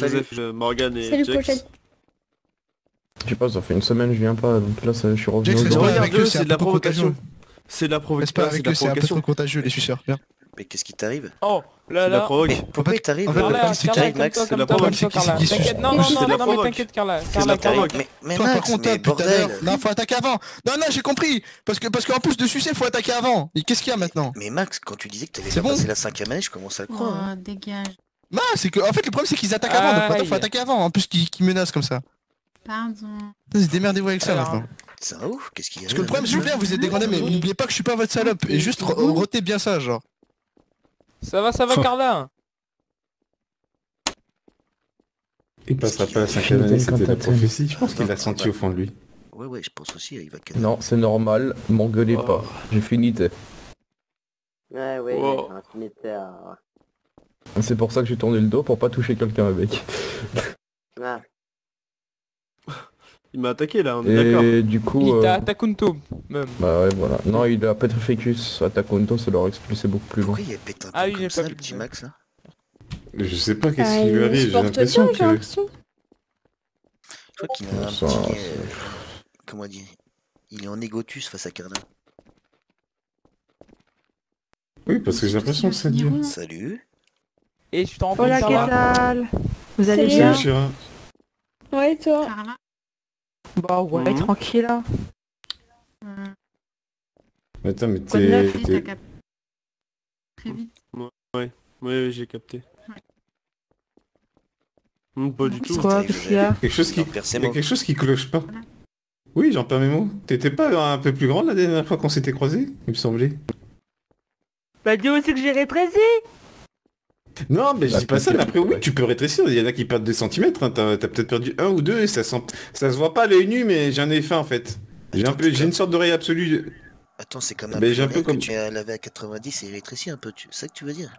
avec Joseph, Morgan et Salut, Jax. Pochette. Je sais pas, ça fait une semaine je viens pas, donc là ça, je suis revenu Jax, au reste bureau. pas avec eux, c'est C'est un de la peu trop provocation. contagieux. C'est de la Reste pas provocation. avec eux, c'est un peu trop contagieux, les suceurs. Viens. Mais qu'est-ce qui t'arrive? Oh, C'est là de la là. provoque. Mais pourquoi il t'arrive? en fait, Carla, c'est Carla, qui, comme Max? toi, C'est de la comme toi, provoque, comme toi, c'est Carla. qui suce. T'inquiète, non, C'est non, de la non, mais provoque. t'inquiète, Carla. C'est de Carla, la Carla. provoque. Mais Toi, par Max, contre, mais putain bordel! non, faut attaquer avant. Non, non, j'ai compris. Parce qu'en plus de sucer, faut attaquer avant. Et qu'est-ce qu'il y a maintenant? Mais Max, quand tu disais que t'allais C'est pas bon. passer la 5ème année, je commence à le croire. hein. Dégage. Non, c'est que, en fait, le problème, c'est qu'ils attaquent avant. Donc maintenant, faut Aïe. attaquer avant. En plus, qu'ils menacent comme ça. Pardon. Vas-y, démerdez-vous avec ça Alors, maintenant. C'est un ouf, qu'est-ce qu'il y a? Parce que le problème, s'il vous plaît, vous êtes des grenades, mais n'oubliez pas que je suis pas votre salope. Et juste rotez bien ça, genre. Ça va, Carla. Il passera pas la 5ème année, c'était la prophétie. Je pense qu'il l'a senti au fond de lui. Ouais, je pense aussi, il va casser. Non, c'est normal, m'engueulez Oh. pas. J'ai fini, t'es. Ouais, Wow. un cimetière. C'est pour ça que j'ai tourné le dos pour pas toucher quelqu'un avec. Ah, Il m'a attaqué là, on est d'accord. Et du coup... Il t'a Takunto, même. Bah ouais, voilà. Non, il a Petrificus, Attaconto, ça leur expulsé beaucoup plus loin. Pourquoi il pète un peu Ah oui, comme j'ai ça, pas le vu. petit Max là? Je sais pas qu'est-ce qui lui arrive, j'ai l'impression que... Je crois qu'il a un Ça, petit... comment dire? Il est en égotus face à Carla. Oui, parce que j'ai l'impression que ça dure. Salut. Et tu t'en rends compte, Hola, Carla? ¿qué tal? Vous allez Salut. bien? Salut, Chira. Ouais, toi? Carla. Bah ouais, Mhm. tranquille là. Attends, mais Quoi de neuf, Oui, t'as capté. Très vite. Oui, j'ai capté. Pas du tout. Quoi? Qu'est-ce qu'il y a? Quelque chose qui... Non, Il y a percez-moi. quelque chose qui cloche pas. Oui, j'en perds mes mots. T'étais pas un peu plus grande la dernière fois qu'on s'était croisés, il me semblait. Bah dis aussi que j'ai rétréci. Non, mais je Bah, dis pas ça, mais peut-être, après oui, ouais. tu peux rétrécir, il y en a qui perdent des centimètres, hein. T'as peut-être perdu 1 ou 2 et ça se voit pas à l'œil nu, mais j'ai un effet en fait. J'ai une sorte d'oreille absolue. Attends, c'est comme un Mais j'ai un peu peu comme- que tu as lavé à 90 et rétréci un peu, c'est ça que tu veux dire?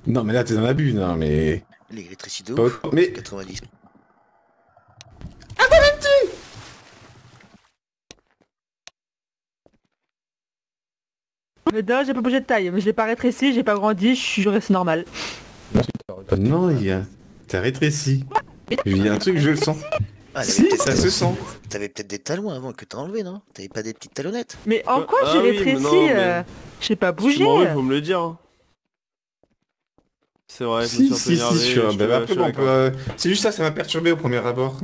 Non mais là t'es dans l'abus, non mais... Il est rétréci de Pas ouf. autant- mais- 90. Mais d'ailleurs, j'ai pas bougé de taille, mais je l'ai pas rétréci, j'ai pas grandi, je suis resté normal. Non, il y a... T'as rétréci. Il y a un truc, je le sens. Ah, Si, ça se sent. T'avais peut-être des talons avant que t'as enlevé, non? T'avais pas des petites talonnettes? Mais en quoi Ah j'ai oui, mais rétréci non, mais- J'ai pas Si tu bougé. m'en veux, faut me le dire. hein. C'est vrai, je me Si, suis un peu si, énervé. je suis... je bah, te- après, je bon, suis on peut, c'est juste ça m'a perturbé au premier abord.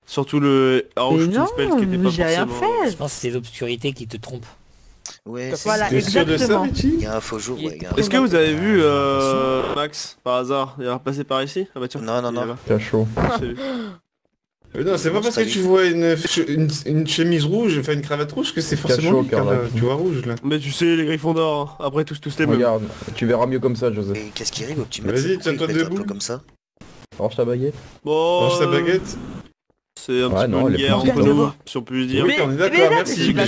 Surtout le Arrow Mais non, Spell qui était pas j'ai rien forcément... fait. Je pense que c'est l'obscurité qui te trompe. Ouais, Voilà, T'es sûr de ça, exactement. Richie? Il y a un faux jour, ouais. il y a un Est-ce faux que jour. vous avez vu Max, par hasard? Il a passé par ici? Ah bah tiens. Non, non, il est non. là. T'as chaud. J'ai vu. Non, c'est pas parce que Salut. tu vois une chemise rouge, enfin une cravate rouge que c'est forcément chaud, lui, car, Carla. tu vois rouge là. Mais tu sais, les Griffons d'or, après tous les mêmes. Regarde, tu verras mieux comme ça, Joseph. Et qu'est-ce qui arrive au petit Max? Vas-y, Pourquoi il tiens-toi pète un debout. peu comme ça? Range ta baguette. Bon, Mange ta baguette. c'est un Ouais, petit non, peu elle une est guerre plus entre petite. nous, si on peut dire. Oui, on est mais d'accord, là, merci. c'est pas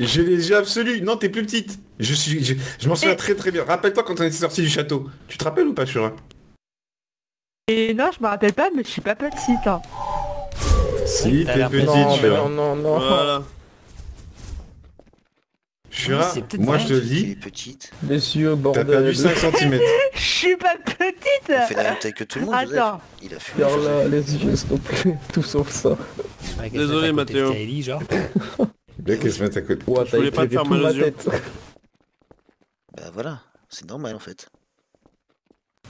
J'ai les yeux absolus. Non, t'es plus petite. Je m'en souviens très bien. Rappelle-toi quand on était sorti du château. Tu te rappelles ou pas, Chura? Et non, je me rappelle pas, mais je suis pas petite. Hein. Si, t'as t'es l'air petite, Non, mais Chura. non, non, non. Voilà. Chura, c'est peut-être moi vrai je te le Il dis, est petite. Les yeux, t'as perdu bordel. 5 cm. Je suis pas petite. Il fait la même taille que tout le monde, Joseph. Attends. Il a fumé. Carla, les yeux, s'il te plaît. Tout sauf ça. Ouais, qu'elle Désolé, se mette à côté de Mathéo. Kaeli, genre. Bien qu'elle se mette à côté. Ouah, Je t'as voulais pas te éclairé faire toute mal aux ma yeux. tête. Bah voilà, c'est normal en fait.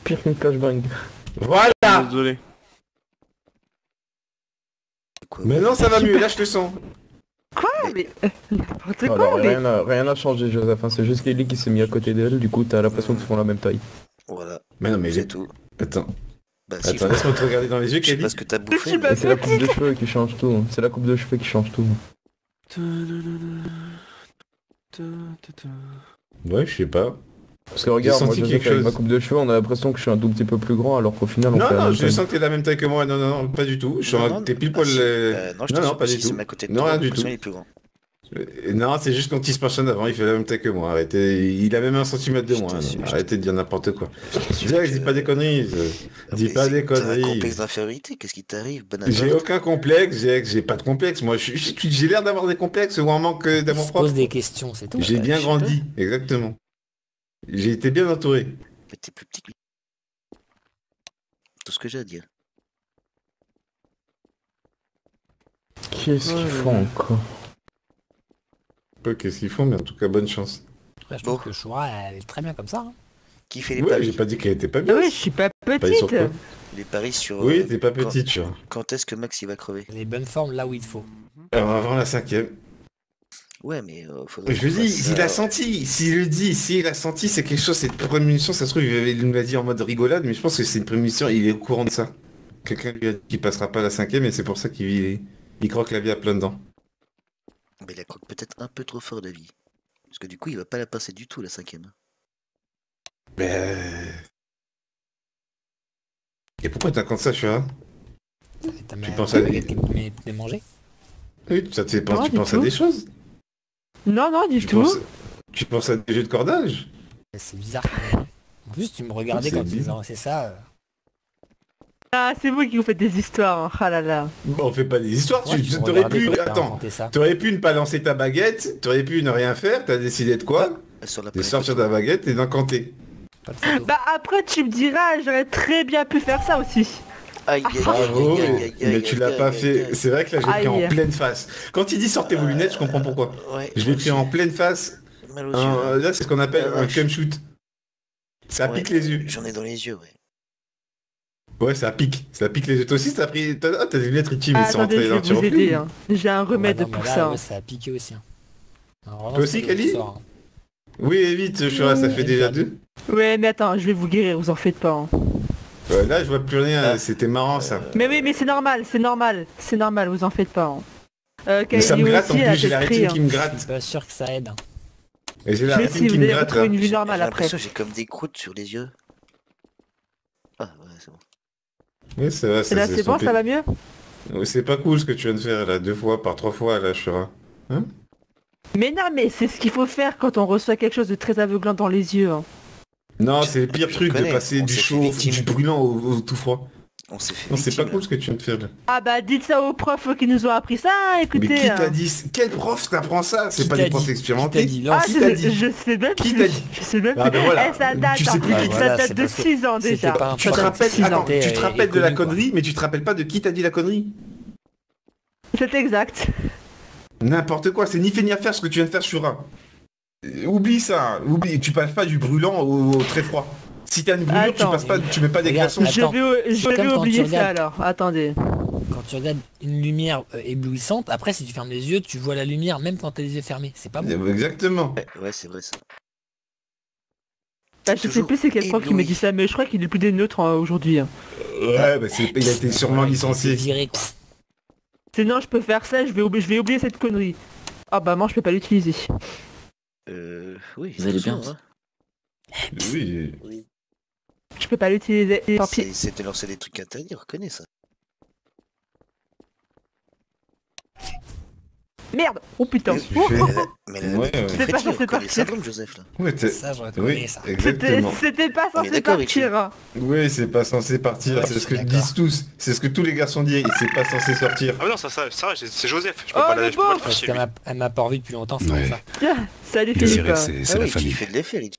Pire qu'une flashbang. Voilà. Désolé. Quoi, Maintenant ça va mieux, là je te sens. Quoi? Mais n'importe quoi, Alors, mais... rien n'a changé, Joseph. hein. C'est juste Kelly qui s'est mis à côté d'elle. Du coup, t'as l'impression qu'ils font la même taille. Voilà, Mais non mais c'est tout. Attends, Bah si, attends, laisse-moi te regarder dans les yeux, je sais Kelly. pas ce que t'as Je bouffé. suis mais- pas Et c'est la coupe de cheveux qui change tout. C'est la coupe de cheveux qui change tout. Ouais, je sais pas. Parce que regarde, J'ai moi, senti Joseph, quelque avec ma chose. coupe de cheveux, on a l'impression que je suis un tout petit peu plus grand, alors qu'au final, on Non, fait la non, même je taille. sens que t'es de la même taille que moi. Non, non, non, pas du tout. Non, non, T'es pile ah, poil... si. Non, Non, je non, t'assure pas que du si c'est tout. ma côté de Non, toi, rien du l'impression, tout. il est plus grand. Non, c'est juste qu'on tisse personne avant, il fait la même taille que moi. Arrêtez, il a même 1 centimètre de Je moins. t'assure, non. je Arrêtez de dire n'importe quoi. Sûr Dis que- pas des conneries. Dis Mais pas des T'as un conneries. complexe d'infériorité, qu'est-ce qui t'arrive, J'ai bonne aucun complexe, j'ai pas de complexe. Moi, j'ai l'air d'avoir des complexes ou un manque Il d'amour se propre. pose des questions, c'est tout. J'ai bien je sais grandi, exactement. J'ai été bien entouré. Mais t'es plus petit que lui. Tout ce que j'ai à dire. Qu'est-ce qu'ils font encore? Pas qu'est-ce qu'ils font, mais en tout cas, bonne chance. Après, je trouve que Shura, elle est très bien comme ça. Hein. Qui fait les Ouais, paris? j'ai pas dit qu'elle était pas bien. Oui, je suis pas Paris sur petite. quoi? Les paris sur... Oui, t'es pas quand- petite, tu vois. Quand est-ce que Max il va crever? Les bonnes formes là où il faut. Alors, avant la 5ème. Ouais, mais faudrait Je qu'on lui dis, fasse s'il ça, a senti, s'il a senti, c'est quelque chose, c'est une prémonition, ça se trouve, il nous l'a dit en mode rigolade, mais je pense que c'est une prémonition, il est au courant de ça. Quelqu'un lui a dit qu'il passera pas la 5ème et c'est pour ça qu'il croque la vie à plein dedans. Mais il la croque peut-être un peu trop fort la vie. Parce que du coup, il va pas la passer du tout la 5ème. Et pourquoi t'as comme ça, tu vois? T'as Tu penses à des... des manger? Oui, ça te fait penser, Non, tu du penses à tout. des choses? Non, non, du Tu tout. tu penses à des jeux de cordage? C'est bizarre quand même. En plus, tu me regardais C'est quand tu bizarre. faisais ça. Ah, c'est vous qui vous faites des histoires. Hein. Ah là là. Bon, on fait pas des histoires, Ouais, tu me t'aurais regardais pu... quand t'as Attends, inventé ça. t'aurais pu ne pas lancer ta baguette, t'aurais pu ne rien faire, t'as décidé de quoi? Sur la De sortir ta baguette et d'incanter. Pas de photo. Bah après, tu me diras, j'aurais très bien pu faire ça aussi. Aïe, aïe, aïe, Bravo, aïe, aïe, aïe, mais aïe, tu aïe, l'as aïe, pas aïe, fait. aïe. C'est vrai que là, je l'ai pris en Aïe. pleine face. Quand il dit sortez vos lunettes, je comprends pourquoi. Ouais, Je l'ai pris en pleine face. mal aux yeux. Là, c'est ce qu'on appelle Ah, un vache. cum shoot. Ça Ouais, pique les yeux. J'en ai dans les yeux, ouais. Ouais, ça pique. Ça pique les yeux. Toi aussi, t'as pris... T'as des lunettes Richie, mais Ah, c'est attendez, rentré je dans vais le tir au vous plus. aider. Hein. J'ai un remède Ouais, non, mais pour là, ça. ouais, ça a piqué aussi. Hein. Alors, vraiment, Toi aussi, c'est Kali le sort, hein. Oui, vite, Shura, ça fait déjà 2. Ouais, mais attends, je vais vous guérir, vous en faites pas. Hein. Là, je vois plus rien. Ah. C'était marrant, ça. Mais oui, mais c'est normal, c'est normal. C'est normal, vous en faites pas. Hein. Mais ça me Kylie gratte en aussi, elle a plus. J'ai la testé, rétine hein. qui me Je gratte. suis pas sûr que ça aide. Hein. Et j'ai la Mais rétine si, qui vous me allez gratte, retrouver là. une vue J'ai normale après. l'impression que j'ai comme des croûtes sur les yeux. Ah, ouais, c'est bon. Oui, ça va, Et ça là, s'est c'est bon, estompé. ça va mieux? C'est pas cool ce que tu viens de faire, là. 2 fois, par 3 fois, là, Shura. Mais non, mais c'est ce qu'il faut faire quand on reçoit quelque chose de très aveuglant dans les yeux. Hein. Non, c'est le pire Je truc de connais, passer on du s'est fait chaud, victime. du brûlant au tout froid. On s'est fait Non, c'est pas victime, cool ce que tu viens de faire là. Ah bah dites ça aux profs qui nous ont appris ça, Mais écoutez. qui hein. t'a dit quel prof t'apprend ça? C'est Qui pas t'a des profs dit expérimentés. Qui t'a dit Ah, lance. Qui t'a dit je sais même Qui plus. t'a dit Je sais même Ah, plus. ben voilà. Eh, ça Tu date, sais hein. plus qui- Ça voilà, date c'est de parce que 6 ans c'était déjà. pas un Tu te prof rappelles, qui attends, était, tu te rappelles de la connu, quoi. connerie, mais tu te rappelles pas de qui t'a dit la connerie? C'est exact. N'importe quoi, c'est ni fait ni à faire ce que tu viens de faire, Shura. Oublie ça, oublie, tu passes pas du brûlant au très froid. Si t'as une brûlure, Attends. tu mets pas des Regarde, glaçons. Attends, Je c'est vais comme quand oublier tu ça regardes- alors. Attendez. Quand tu regardes une lumière éblouissante, après si tu fermes les yeux, tu vois la lumière même quand t'as les yeux fermés. C'est pas bon. Exactement. Ouais, c'est vrai ça. Bah, je sais Toujours plus c'est quel prof qui me ébloui. dit ça, mais je crois qu'il est plus des neutres aujourd'hui. Hein. Ouais, bah il a été sûrement C'est licencié. viré, quoi. Sinon je peux faire ça, je vais oublier cette connerie. Ah bah moi je peux pas l'utiliser. Oui, Vous allez bien, hein. Oui. Oui. Je peux pas l'utiliser. Tant pis. C'est de lancer des trucs interdits, on reconnaît ça. Merde. Oh putain. Mais Oh, je oh, fais- oh. Mais Ouais, ouais. C'est pas ça, c'est le parti. syndrome, Joseph, là. Ouais, Ça, je reconnais oui, ça. exactement. C'était pas On est censé d'accord, partir. Hein. Oui, c'est pas censé partir, Ouais, c'est je ce que suis disent d'accord. tous. C'est ce que tous les garçons disent, c'est pas censé sortir. Ah non, ça c'est Joseph. Je peux Oh, pas le la, je peux pas le pauvre. faire Parce chez qu'elle lui. elle m'a pas revu depuis longtemps, c'est Ouais. pour ça. Tiens, salut Désiré, Philippe. c'est Ah la oui, qui famille. fait de l'effet, il dit.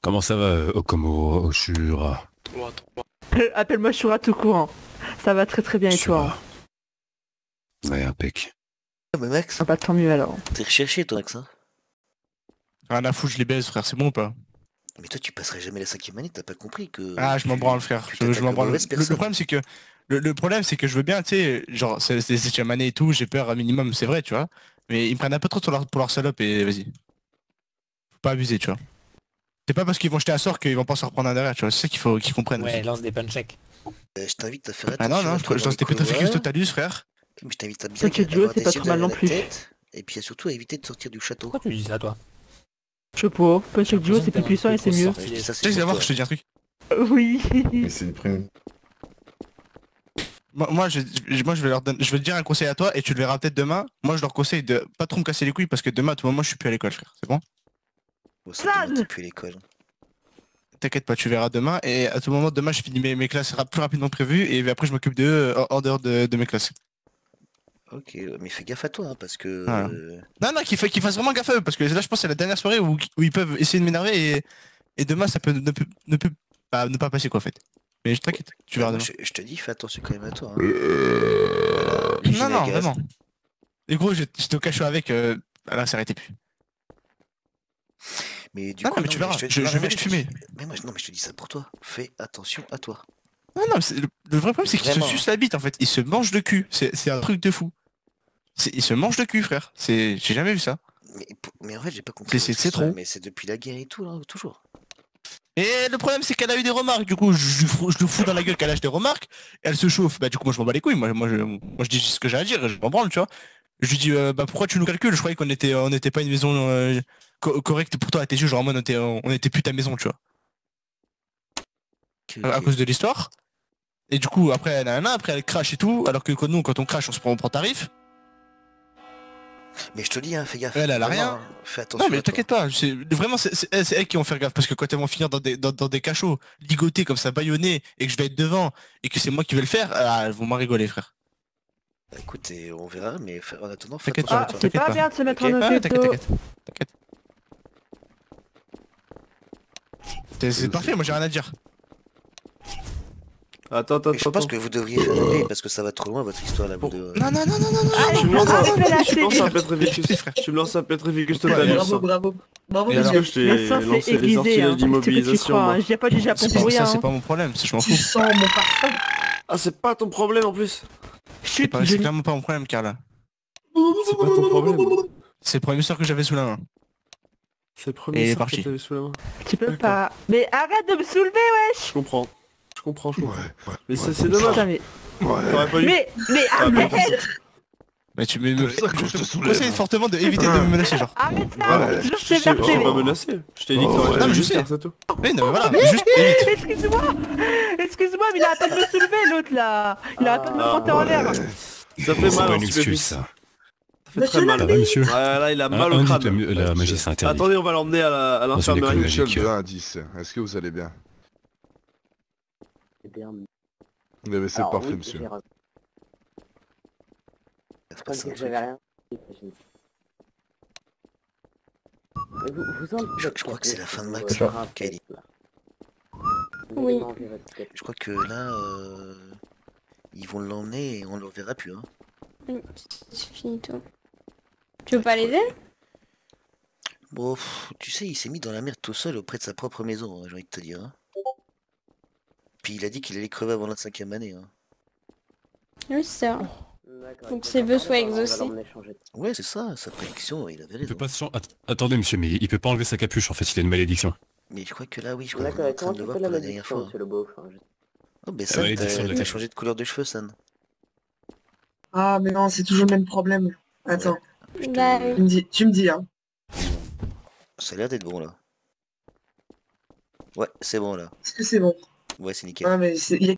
Comment ça va, Okomo Oshura? Oh, attends. Appelle-moi Shura tout courant. Ça va très très bien et toi? Ouais, impec. Ah, mais Max, Ah bah tant mieux alors. t'es recherché, toi, Max, hein. Rien à foutre, je les baise, frère, c'est bon ou pas? Mais toi, tu passerais jamais la 5ème année, t'as pas compris que... Ah, je m'en branle, frère. tu Je t'attaques m'en aux branle. mauvaises Le personnes. problème, c'est que le problème, c'est que je veux bien, tu sais, genre, c'est 7ème année et tout, j'ai peur un minimum, c'est vrai, tu vois. Mais ils me prennent un peu trop pour leur salope et vas-y. Faut pas abuser, tu vois. C'est pas parce qu'ils vont jeter un sort qu'ils vont pas se reprendre un derrière, tu vois. C'est ça qu'il faut qu'ils comprennent. Ouais, aussi. lance des punchecks. Je t'invite à faire Ah attention. non, non, à toi je dans lance les des Petrificus couloirs. Totalus, frère. Mais je t'invite à bien T'inquiète, Joe, avoir c'est des pas yeux trop mal derrière non la plus. tête, et puis surtout à éviter de sortir du château. Pourquoi tu dis ça, toi? Je sais pas. Punch Duo c'est plus puissant et c'est mieux. Je dis ça, Tu c'est sais, pour d'abord, toi. je te dis un truc. Oui. Mais c'est une prime. Moi, je vais leur donner, je vais te dire un conseil à toi et tu le verras peut-être demain. Moi, je leur conseille de pas trop me casser les couilles parce que demain, à tout moment, je suis plus à l'école, frère. C'est bon? Bon, c'est demain, t'es plus à l'école. T'inquiète pas, tu verras demain. Et à tout moment, demain, je finis mes classes plus rapidement que prévu et après, je m'occupe d'eux en dehors de mes classes. Ok, mais fais gaffe à toi, hein, parce que... Voilà. Non, qu'ils fassent vraiment gaffe à eux parce que là, je pense que c'est la dernière soirée où ils peuvent essayer de m'énerver et demain, ça peut ne pas passer quoi, en fait. Mais je t'inquiète, tu verras demain. Je te dis, fais attention quand même à toi. Hein. Voilà, Non, l'usine à non, gaz. vraiment. Et gros, j'étais au cachot avec, là, ça arrêtait plus. Mais du Ah coup, non, mais tu verras, je vais te fumer. Mais moi, non, mais je te dis ça pour toi. Fais attention à toi. Non, non, le vrai problème, c'est qu'il se Vraiment. suce la bite, en fait. Il se mange le cul. C'est un truc de fou. Il se mange le cul, frère. J'ai jamais vu ça. Mais en fait, j'ai pas compris. C'est trop. Mais c'est depuis la guerre et tout, là, toujours. Et le problème, c'est qu'elle a eu des remarques. Du coup, je le fous dans la gueule qu'elle lâche des remarques. Elle se chauffe. Bah, du coup, moi, je m'en bats les couilles. Moi, je dis ce que j'ai à dire. Je m'en branle, tu vois. Je lui dis, bah, pourquoi tu nous calcules? Je croyais qu'on était pas une maison correcte pour toi à tes yeux. Genre, en mode, on était plus ta maison, tu vois. À cause de l'histoire. Et du coup, après, après, elle crache et tout. Alors que nous, quand on crache, on prend tarif. Mais je te dis, hein, fais gaffe. Elle a Vraiment, rien. hein, fais attention. Non, mais t'inquiète pas. Vraiment, c'est elles qui vont faire gaffe. Parce que quand elles vont finir dans des cachots, ligotés comme ça, bâillonnés, et que je vais être devant, et que c'est moi qui vais le faire, elles vont m'en rigoler, frère. Bah, écoute, on verra, mais en attendant, fais T'inquiète attention pas, à toi. C'est pas bien de se mettre en Ah, occupé. T'inquiète. C'est parfait, moi j'ai rien à dire. Attends. Je pense que vous devriez faire la paix parce que ça va trop loin votre histoire là. Non. Tu me lances un Petrificus. Tu me lances un Petrificus total. Bravo. Est-ce que je t'ai lancé les sortilèges d'immobilisation moi? J'ai pas du Japon pour rien. Ça, c'est pas mon problème, je m'en fous. Ah, c'est pas ton problème en plus. C'est clairement pas mon problème, Carla. C'est pas ton problème. C'est le premier sort que j'avais sous la main. C'est le premier sort que parti. t'avais sous la main. Tu peux pas. Mais arrête de me soulever, wesh. Je comprends. Mais c'est dommage. Putain, mais... T'aurais pas dû. Mais arrête. Mais tu je te conseille fortement d'éviter de me menacer, genre. Arrête ça. Je t'ai pas menacé. Je t'ai dit que t'aurais non, mais je sais. c'est tout. Mais non, mais voilà, Mais juste évite. Excuse-moi, mais il a à peine de me soulever l'autre là. Il a à peine de me monter en l'air. Ça fait C'est mal. pas hein, une ce excuse, pépis. ça. Ça fait très mal. Ça va, monsieur? Ouais, là, il a mal Un au indice, crâne. la magie, c'est interdit. Attendez, on va l'emmener à Dans une école l'infirmerie. magique. Seul 10. Est-ce que vous allez bien? C'est bien. Mais c'est parfait, monsieur. Je pensais que j'avais rien. Je crois que c'est la fin de Max, Kylie. Oui. Je crois que là, ils vont l'emmener et on le reverra plus. Hein. C'est fini tout. Tu veux pas l'aider? Bon, tu sais, il s'est mis dans la merde tout seul auprès de sa propre maison, j'ai envie de te dire. Hein. Puis il a dit qu'il allait crever avant la 5e année. Hein. Oui, c'est ça. Donc ses vœux soient exaucés. Ouais, c'est ça, sa prédiction, il avait Il raison. peut pas Attendez, monsieur, mais il peut pas enlever sa capuche, en fait, il a une malédiction. Mais je crois que là, oui, je crois qu'on est en train de le voir pour la dernière fois. Oh, mais San, t'as changé de couleur de cheveux, San. Ah, mais non, c'est toujours le même problème. Attends. Bah, Tu me dis, hein. Ça a l'air d'être bon, là. Ouais, c'est bon, là. Est-ce que c'est bon? Ouais, c'est nickel. Ah, mais il y a